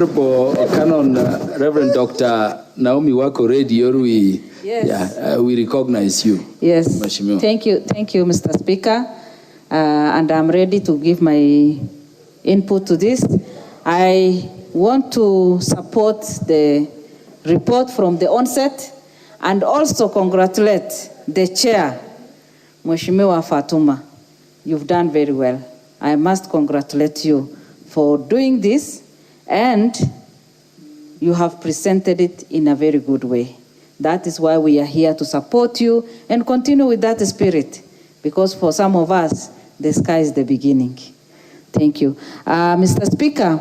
Canon Reverend Dr. Naomi Waqo Radio, we recognize you. Yes. Mheshimiwa. Thank you, Mr. Speaker. And I'm ready to give my input to this. I want to support the report from the onset and also congratulate the chair, Mheshimiwa Fatuma. You've done very well. I must congratulate you for doing this, and you have presented it in a very good way. That is why we are here to support you and continue with that spirit, because for some of us, the sky is the beginning. Thank you. Mr. Speaker,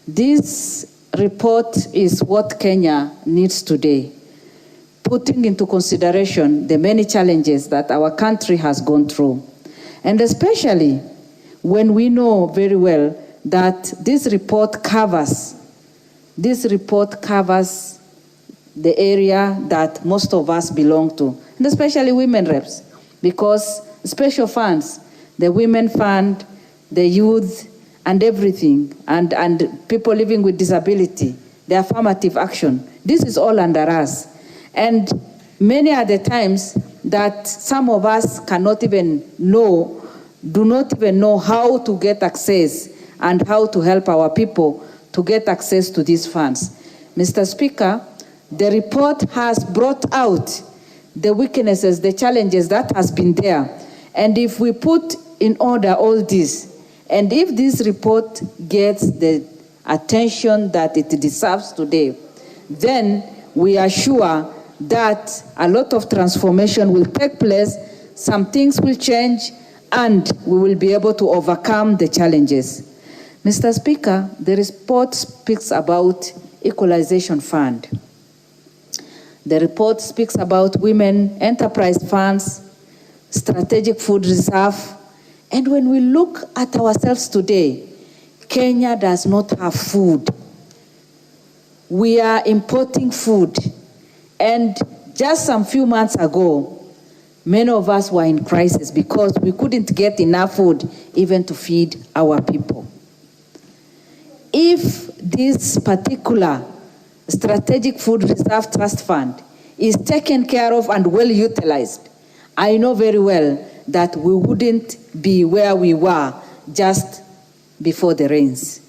this report is what Kenya needs today, putting into consideration the many challenges that our country has gone through. And especially when we know very well that this report covers the area that most of us belong to, and especially women reps, because special funds, the women fund, the youth, and everything, and people living with disability, the affirmative action, this is all under us. And many are the times that some of us do not even know how to get access and how to help our people to get access to these funds. Mr. Speaker, the report has brought out the weaknesses, the challenges that has been there. And if we put in order all this, and if this report gets the attention that it deserves today, then we are sure that a lot of transformation will take place, some things will change, and we will be able to overcome the challenges. Mr. Speaker, the report speaks about equalization fund. The report speaks about women enterprise funds, strategic food reserve. And when we look at ourselves today, Kenya does not have food. We are importing food. And just some few months ago, many of us were in crisis because we couldn't get enough food even to feed our people. If this particular strategic food reserve trust fund is taken care of and well utilized, I know very well that we wouldn't be where we were just before the rains.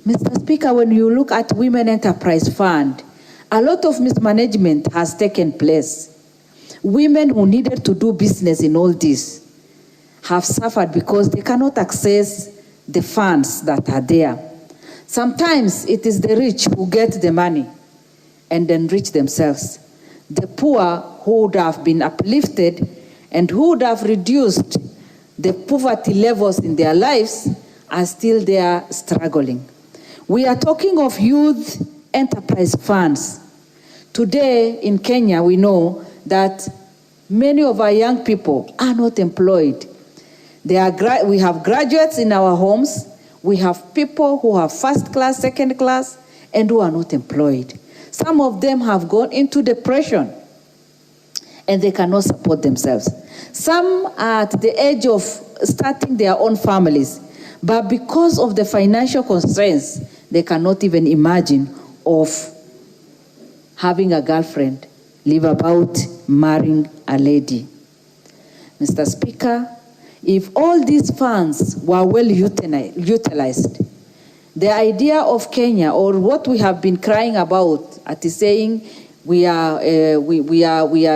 Mr. Speaker, when you look at Women Enterprise Fund, a lot of mismanagement has taken place. Women who needed to do business in all this have suffered because they cannot access the funds that are there. Sometimes it is the rich who get the money and enrich themselves. The poor who would have been uplifted and who would have reduced the poverty levels in their lives are still there struggling. We are talking of youth enterprise funds. Today in Kenya, we know that many of our young people are not employed. We have graduates in our homes. We have people who have first class, second class, and who are not employed. Some of them have gone into depression and they cannot support themselves. Some are at the age of starting their own families, but because of the financial constraints, they cannot even imagine of having a girlfriend, live about marrying a lady. Mr. Speaker, if all these funds were well utilized, the idea of Kenya, or what we have been crying about, is saying we are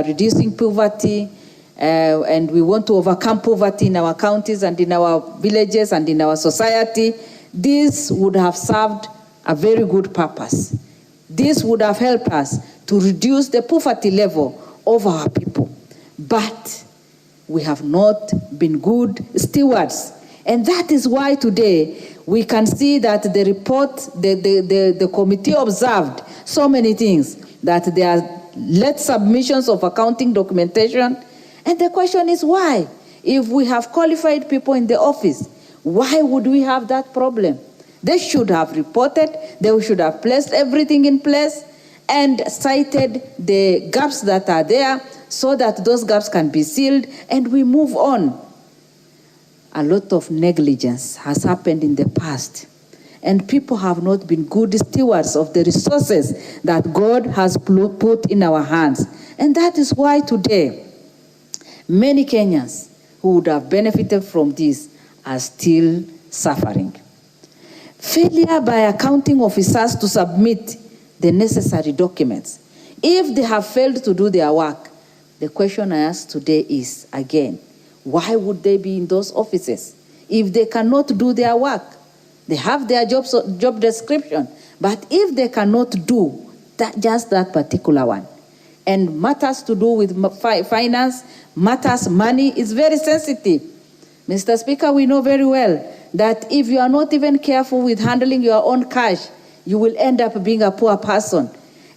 reducing poverty, and we want to overcome poverty in our counties and in our villages and in our society, this would have served a very good purpose. This would have helped us to reduce the poverty level of our people. But we have not been good stewards. And that is why today we can see that the report, the committee observed so many things, that there are late submissions of accounting documentation. And the question is why? If we have qualified people in the office, why would we have that problem? They should have reported, they should have placed everything in place and cited the gaps that are there so that those gaps can be sealed and we move on. A lot of negligence has happened in the past. and people have not been good stewards of the resources that God has put in our hands. And that is why today, many Kenyans who would have benefited from this are still suffering. Failure by accounting officers to submit the necessary documents. If they have failed to do their work, the question I ask today is, again, why would they be in those offices if they cannot do their work? They have their job description, but if they cannot do just that particular one, and matters to do with finance, matters money is very sensitive. Mr. Speaker, we know very well that if you are not even careful with handling your own cash, you will end up being a poor person.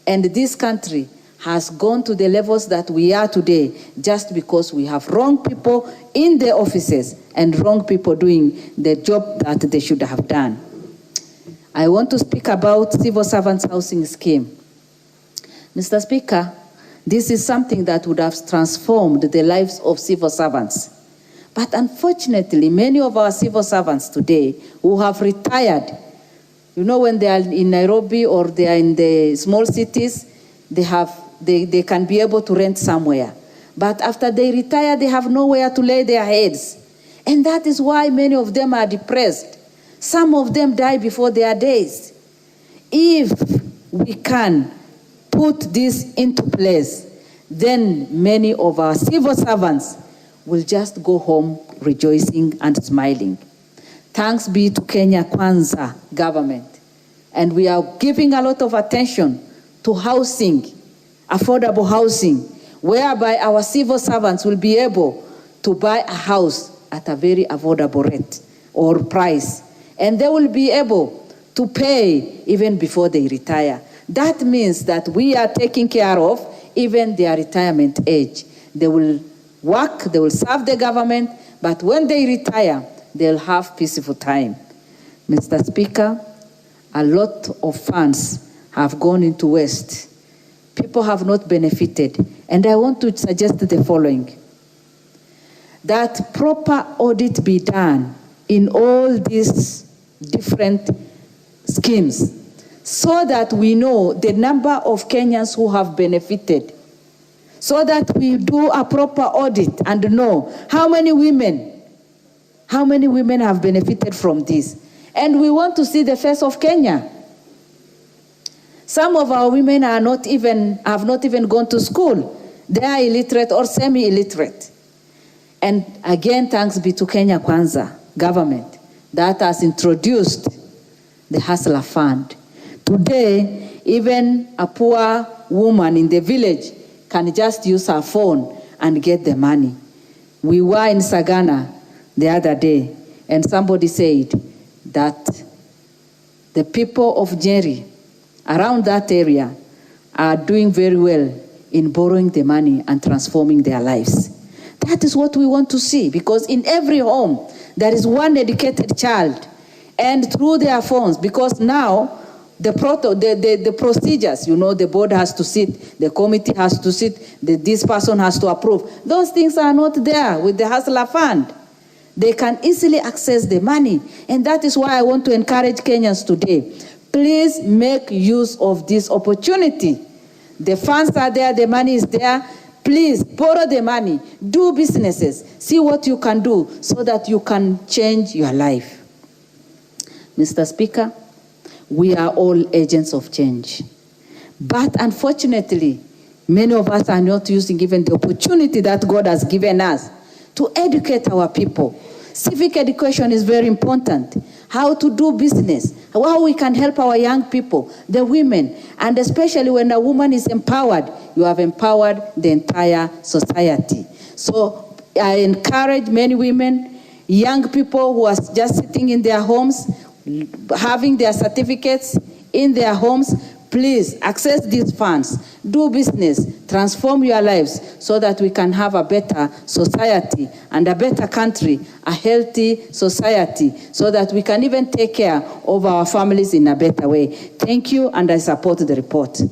And this country has gone to the levels that we are today just because we have wrong people in the offices and wrong people doing the job that they should have done. I want to speak about civil servants housing scheme. Mr. Speaker, this is something that would have transformed the lives of civil servants. But unfortunately, many of our civil servants today who have retired, you know, when they are in Nairobi or they are in the small cities, they can be able to rent somewhere. But after they retire, they have nowhere to lay their heads. And that is why many of them are depressed. Some of them die before their days. If we can put this into place, then many of our civil servants will just go home rejoicing and smiling. Thanks be to Kenya Kwanza government. And we are giving a lot of attention to housing, affordable housing, whereby our civil servants will be able to buy a house at a very affordable rate or price. And they will be able to pay even before they retire. That means that we are taking care of even their retirement age. They will work, they will serve the government, but when they retire, they'll have peaceful time. Mr. Speaker, a lot of funds have gone into waste. People have not benefited. And I want to suggest the following: that proper audit be done in all these different schemes so that we know the number of Kenyans who have benefited, so that we do a proper audit and know how many women have benefited from this. And we want to see the face of Kenya. Some of our women have not even gone to school. They are illiterate or semi-illiterate. And again, thanks be to Kenya Kwanza government that has introduced the Hustler Fund. Today, even a poor woman in the village can just use her phone and get the money. We were in Sagana the other day, and somebody said that the people of Jerry around that area are doing very well in borrowing the money and transforming their lives. That is what we want to see, because in every home there is one educated child, and through their phones, because now the procedures, you know, the board has to sit, the committee has to sit, this person has to approve. Those things are not there with the Hustler Fund. They can easily access the money. And that is why I want to encourage Kenyans today. Please make use of this opportunity. The funds are there, the money is there. Please borrow the money, do businesses, see what you can do so that you can change your life. Mr. Speaker, we are all agents of change. But unfortunately, many of us are not using even the opportunity that God has given us to educate our people. Civic education is very important. How to do business, how we can help our young people, the women, and especially when a woman is empowered, you have empowered the entire society. So I encourage many women, young people who are just sitting in their homes, having their certificates in their homes, please access these funds, do business, transform your lives so that we can have a better society and a better country, a healthy society, so that we can even take care of our families in a better way. Thank you, and I support the report.